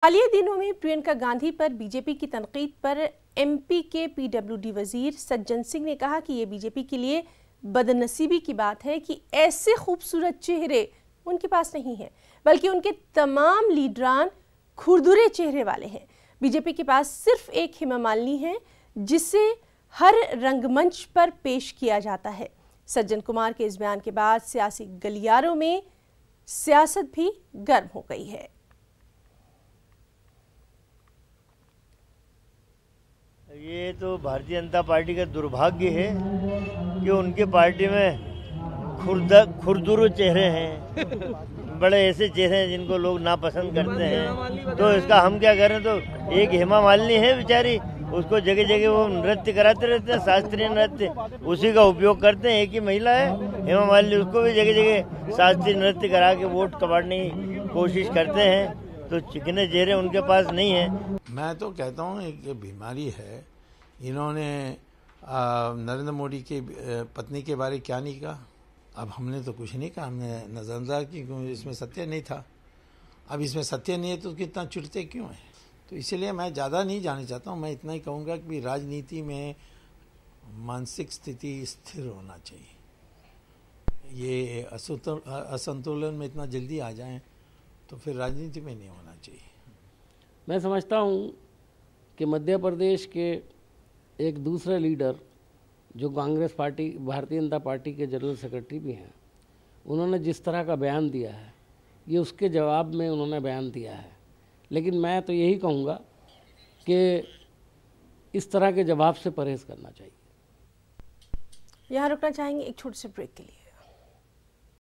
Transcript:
हालिया दिनों में प्रियंका गांधी पर बीजेपी की तनकीद पर एमपी के पीडब्ल्यूडी वजीर सज्जन सिंह ने कहा कि ये बीजेपी के लिए बदनसीबी की बात है कि ऐसे खूबसूरत चेहरे उनके पास नहीं है, बल्कि उनके तमाम लीडरान खुरदुरे चेहरे वाले हैं। बीजेपी के पास सिर्फ एक हेमा मालिनी है जिसे हर रंगमंच पर पेश किया जाता है। सज्जन कुमार के इस बयान के बाद सियासी गलियारों में सियासत भी गर्म हो गई है। ये तो भारतीय जनता पार्टी का दुर्भाग्य है कि उनके पार्टी में खुरदुर चेहरे हैं, बड़े ऐसे चेहरे हैं जिनको लोग नापसंद करते हैं। तो इसका हम क्या करें? तो एक हेमा मालिनी है बेचारी, उसको जगह जगह वो नृत्य कराते रहते हैं, शास्त्रीय नृत्य, उसी का उपयोग करते हैं। एक ही महिला है हेमा मालिनी, उसको भी जगह जगह शास्त्रीय नृत्य करा के वोट कमाने की कोशिश करते हैं। तो चिकने चेहरे उनके पास नहीं है। मैं तो कहता हूँ एक बीमारी है। इन्होंने नरेंद्र मोदी की पत्नी के बारे क्या नहीं कहा। अब हमने तो कुछ नहीं कहा, हमने नजरअंदाज की, इसमें सत्य नहीं था। अब इसमें सत्य नहीं है तो कितना चिढ़ते क्यों है? तो इसलिए मैं ज़्यादा नहीं जाना चाहता हूँ। मैं इतना ही कहूँगा कि राजनीति में मानसिक स्थिति स्थिर होना चाहिए। ये असंतुलन में इतना जल्दी आ जाएं तो फिर राजनीति में नहीं होना चाहिए। मैं समझता हूँ कि मध्य प्रदेश के एक दूसरे लीडर जो कांग्रेस पार्टी, भारतीय जनता पार्टी के जनरल सेक्रेटरी भी हैं, उन्होंने जिस तरह का बयान दिया है, ये उसके जवाब में उन्होंने बयान दिया है। लेकिन मैं तो यही कहूँगा कि इस तरह के जवाब से परहेज़ करना चाहिए। यहाँ रुकना चाहेंगे एक छोटे से ब्रेक के लिए।